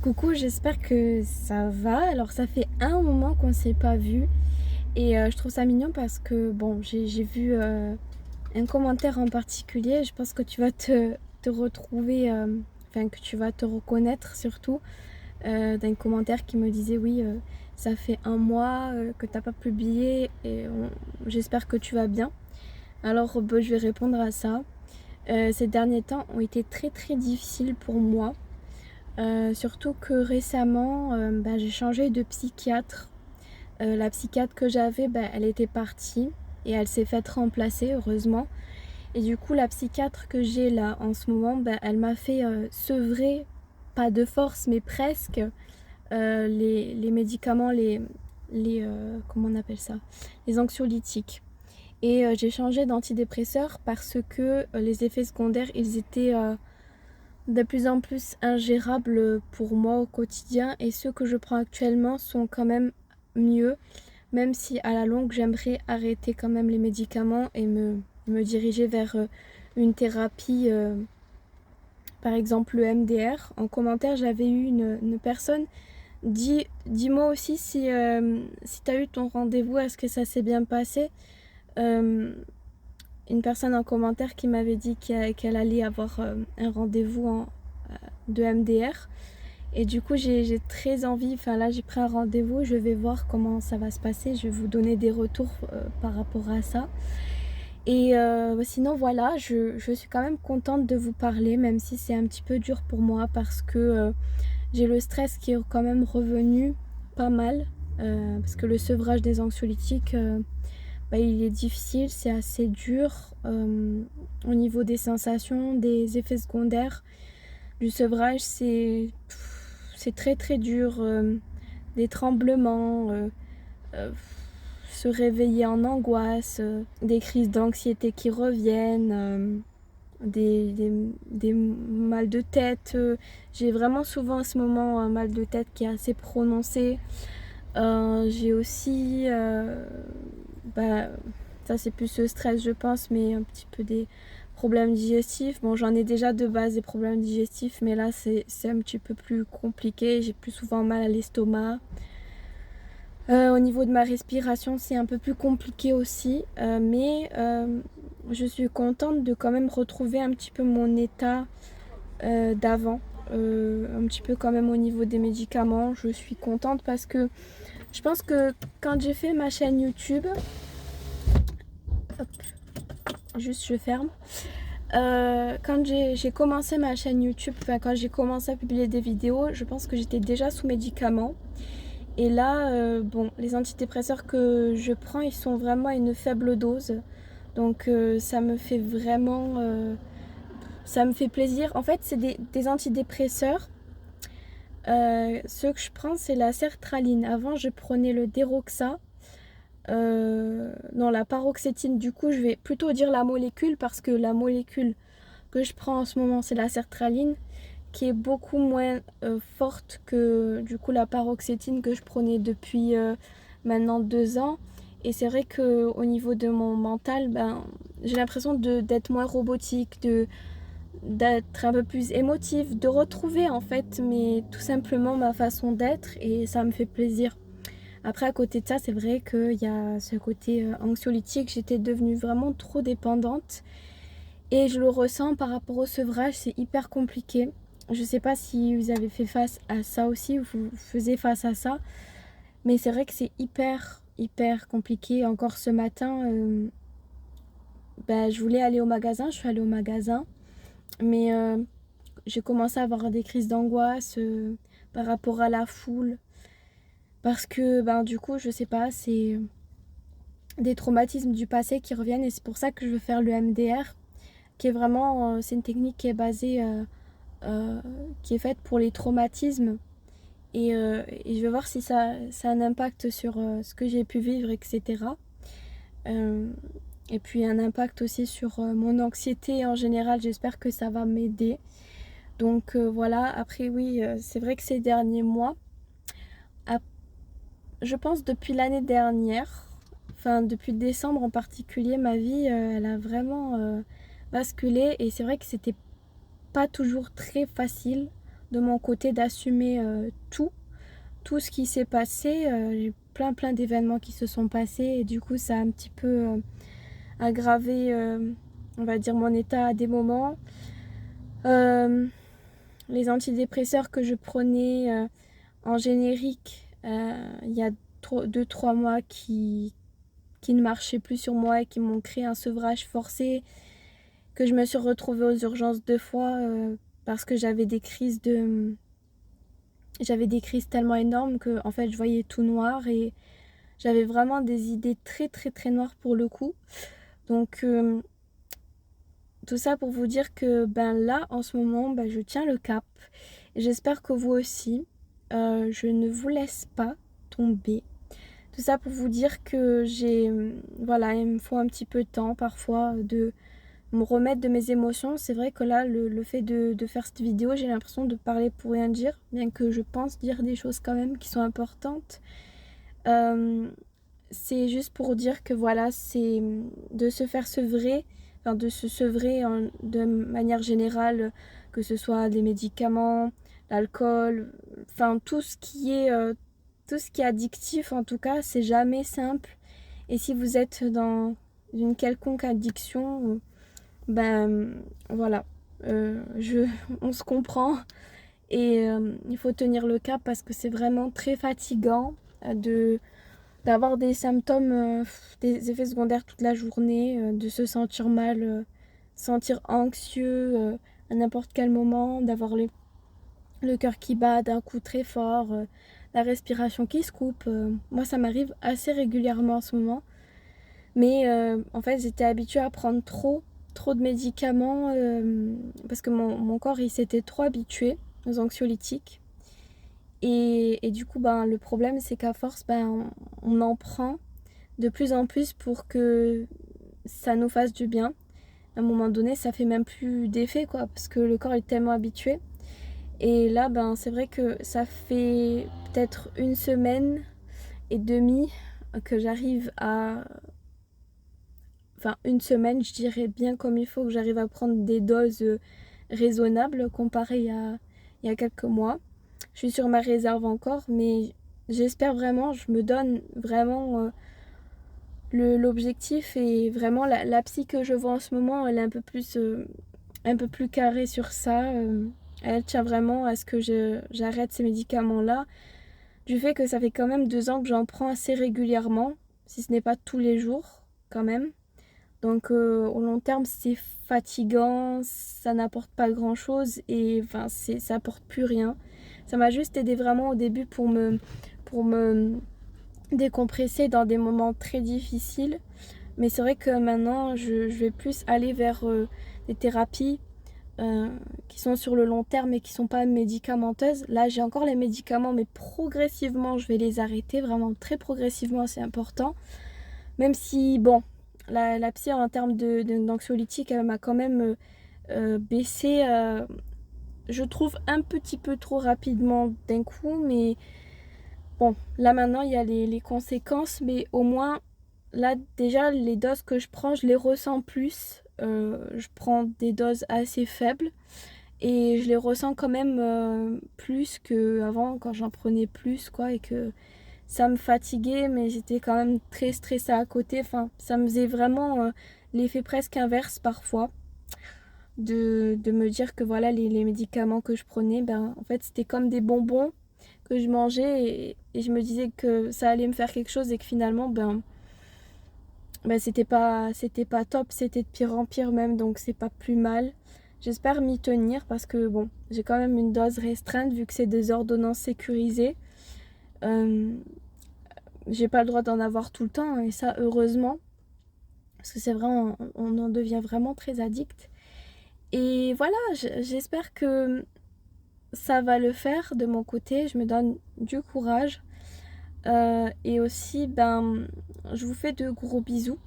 Coucou, j'espère que ça va. Alors ça fait un moment qu'on ne s'est pas vu et je trouve ça mignon parce que bon, j'ai vu un commentaire en particulier. Je pense que tu vas te retrouver, enfin que tu vas te reconnaître surtout d'un commentaire qui me disait oui, ça fait un mois que t'as pas publié et j'espère que tu vas bien. Alors je vais répondre à ça. Ces derniers temps ont été très très difficiles pour moi. Surtout que récemment, j'ai changé de psychiatre. La psychiatre que j'avais, elle était partie et elle s'est faite remplacer, heureusement. Et du coup, la psychiatre que j'ai là en ce moment, elle m'a fait sevrer, pas de force, mais presque, les médicaments, comment on appelle ça? Les anxiolytiques. Et j'ai changé d'antidépresseur parce que les effets secondaires, ils étaient de plus en plus ingérables pour moi au quotidien et ceux que je prends actuellement sont quand même mieux, même si à la longue j'aimerais arrêter quand même les médicaments et me diriger vers une thérapie, par exemple le MDR. En commentaire j'avais eu une personne, dis-moi aussi si tu as eu ton rendez-vous, est-ce que ça s'est bien passé. Une personne en commentaire qui m'avait dit qu'elle allait avoir un rendez-vous de MDR. Et du coup, j'ai très envie, enfin là j'ai pris un rendez-vous, je vais voir comment ça va se passer, je vais vous donner des retours par rapport à ça. Et sinon voilà, je suis quand même contente de vous parler, même si c'est un petit peu dur pour moi parce que j'ai le stress qui est quand même revenu pas mal. Parce que le sevrage des anxiolytiques, il est difficile, c'est assez dur au niveau des sensations, des effets secondaires. Du sevrage, c'est très très dur. Des tremblements, se réveiller en angoisse, des crises d'anxiété qui reviennent, des mal de tête. J'ai vraiment souvent en ce moment un mal de tête qui est assez prononcé. J'ai aussi, bah, ça c'est plus le stress je pense, mais un petit peu des problèmes digestifs. Bon, j'en ai déjà de base des problèmes digestifs, mais là c'est un petit peu plus compliqué. J'ai plus souvent mal à l'estomac. Au niveau de ma respiration, c'est un peu plus compliqué aussi, mais je suis contente de quand même retrouver un petit peu mon état d'avant. Un petit peu quand même au niveau des médicaments. Je suis contente parce que je pense que quand j'ai fait ma chaîne YouTube, hop, juste je ferme. Quand j'ai commencé ma chaîne YouTube, enfin quand j'ai commencé à publier des vidéos, je pense que j'étais déjà sous médicaments. Et là, bon, les antidépresseurs que je prends, ils sont vraiment à une faible dose. Donc ça me fait vraiment... ça me fait plaisir. En fait, c'est des antidépresseurs. Ceux que je prends, c'est la sertraline. Avant, je prenais le Deroxa. Non, la paroxétine. Du coup, je vais plutôt dire la molécule parce que la molécule que je prends en ce moment, c'est la sertraline qui est beaucoup moins forte que du coup la paroxétine que je prenais depuis maintenant 2 ans. Et c'est vrai que au niveau de mon mental, j'ai l'impression d'être moins robotique, d'être un peu plus émotive, de retrouver en fait, mais tout simplement ma façon d'être et ça me fait plaisir. Après, à côté de ça, c'est vrai qu'il y a ce côté anxiolytique. J'étais devenue vraiment trop dépendante et je le ressens par rapport au sevrage, c'est hyper compliqué. Je sais pas si vous avez fait face à ça aussi, ou vous faisiez face à ça, mais c'est vrai que c'est hyper compliqué. Encore ce matin, je voulais aller au magasin, je suis allée au magasin, mais j'ai commencé à avoir des crises d'angoisse par rapport à la foule, parce que du coup, je sais pas, c'est des traumatismes du passé qui reviennent, et c'est pour ça que je veux faire le MDR, qui est vraiment, c'est une technique qui est basée, qui est faite pour les traumatismes. Et je vais voir si ça a un impact sur ce que j'ai pu vivre, etc. Euh, et puis un impact aussi sur mon anxiété en général. J'espère que ça va m'aider. Donc voilà, après oui, c'est vrai que ces derniers mois, je pense depuis l'année dernière, enfin depuis décembre en particulier, ma vie, elle a vraiment basculé. Et c'est vrai que c'était pas toujours très facile de mon côté d'assumer tout ce qui s'est passé. J'ai plein d'événements qui se sont passés et du coup ça a un petit peu aggravé, on va dire, mon état à des moments. Les antidépresseurs que je prenais en générique il y a 2-3 mois qui ne marchaient plus sur moi et qui m'ont créé un sevrage forcé, que je me suis retrouvée aux urgences 2 fois parce que j'avais des crises tellement énormes que en fait je voyais tout noir et j'avais vraiment des idées très noires pour le coup. Donc tout ça pour vous dire que ben là en ce moment je tiens le cap et j'espère que vous aussi. Je ne vous laisse pas tomber. Tout ça pour vous dire que voilà, il me faut un petit peu de temps parfois de me remettre de mes émotions. C'est vrai que là, le fait de faire cette vidéo, j'ai l'impression de parler pour rien dire, bien que je pense dire des choses quand même qui sont importantes. C'est juste pour dire que voilà, c'est de se faire sevrer, enfin de se sevrer de manière générale, que ce soit des médicaments, l'alcool, enfin tout ce qui est addictif en tout cas, c'est jamais simple. Et si vous êtes dans une quelconque addiction, voilà, on se comprend et il faut tenir le cap parce que c'est vraiment très fatigant d'avoir des symptômes, des effets secondaires toute la journée, de se sentir mal, sentir anxieux à n'importe quel moment, d'avoir le cœur qui bat d'un coup très fort, la respiration qui se coupe. Moi ça m'arrive assez régulièrement en ce moment. Mais en fait j'étais habituée à prendre trop de médicaments parce que mon corps il s'était trop habitué aux anxiolytiques. Et du coup le problème c'est qu'à force on en prend de plus en plus pour que ça nous fasse du bien. À un moment donné ça fait même plus d'effet quoi, parce que le corps est tellement habitué. Et là c'est vrai que ça fait peut-être 1 semaine et demie que j'arrive à... Enfin 1 semaine je dirais bien comme il faut, que j'arrive à prendre des doses raisonnables comparé à il y a quelques mois. Je suis sur ma réserve encore, mais j'espère vraiment, je me donne vraiment l'objectif et vraiment la psy que je vois en ce moment, elle est un peu plus carrée sur ça. Elle tient vraiment à ce que j'arrête ces médicaments-là. Du fait que ça fait quand même 2 ans que j'en prends assez régulièrement, si ce n'est pas tous les jours quand même. Donc au long terme c'est fatigant, ça n'apporte pas grand chose et enfin ça apporte plus rien. Ça m'a juste aidé vraiment au début pour me décompresser dans des moments très difficiles. Mais c'est vrai que maintenant je vais plus aller vers des thérapies qui sont sur le long terme et qui sont pas médicamenteuses. Là j'ai encore les médicaments mais progressivement je vais les arrêter, vraiment très progressivement, c'est important. Même si bon, la psy en termes d'anxiolytique elle m'a quand même baissé, je trouve un petit peu trop rapidement d'un coup, mais bon là maintenant il y a les conséquences, mais au moins là déjà les doses que je prends je les ressens plus. Je prends des doses assez faibles et je les ressens quand même plus qu'avant quand j'en prenais plus quoi, et que ça me fatiguait mais j'étais quand même très stressée à côté. Enfin ça me faisait vraiment l'effet presque inverse parfois de me dire que voilà les médicaments que je prenais en fait c'était comme des bonbons que je mangeais et je me disais que ça allait me faire quelque chose et que finalement c'était pas top, c'était de pire en pire même, donc c'est pas plus mal. J'espère m'y tenir parce que bon, j'ai quand même une dose restreinte vu que c'est des ordonnances sécurisées. J'ai pas le droit d'en avoir tout le temps et ça heureusement, parce que c'est vrai on en devient vraiment très addict. Et voilà, j'espère que ça va le faire de mon côté, je me donne du courage. Et aussi je vous fais de gros bisous.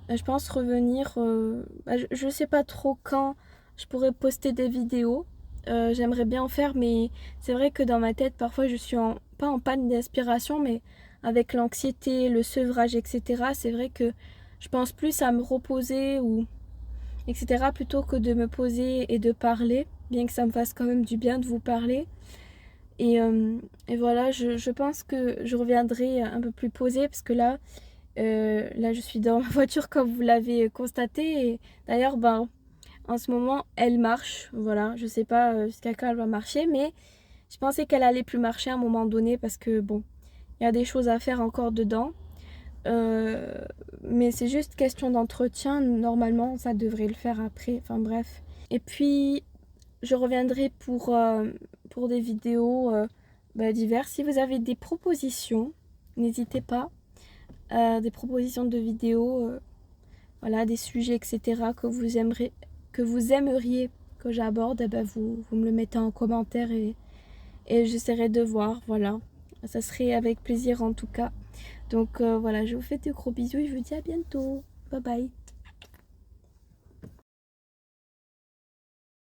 Je pense revenir, je sais pas trop quand je pourrais poster des vidéos. J'aimerais bien en faire, mais c'est vrai que dans ma tête parfois je suis pas en panne d'inspiration, mais avec l'anxiété, le sevrage, etc. C'est vrai que je pense plus à me reposer ou etc. plutôt que de me poser et de parler. bien que ça me fasse quand même du bien de vous parler. Et voilà, je pense que je reviendrai un peu plus posée parce que là je suis dans ma voiture comme vous l'avez constaté. Et d'ailleurs, ben, en ce moment, elle marche. Voilà, je sais pas jusqu'à quand elle va marcher, mais je pensais qu'elle allait plus marcher à un moment donné parce que bon, il y a des choses à faire encore dedans. Euh, mais c'est juste question d'entretien. Normalement, ça devrait le faire après. Enfin bref. Et puis, je reviendrai pour des vidéos diverses. Si vous avez des propositions, n'hésitez pas. Des propositions de vidéos, voilà, des sujets, etc. Que vous aimeriez que j'aborde, eh ben vous me le mettez en commentaire et j'essaierai de voir. Voilà. Ça serait avec plaisir en tout cas. Donc voilà, je vous fais de gros bisous et je vous dis à bientôt. Bye bye.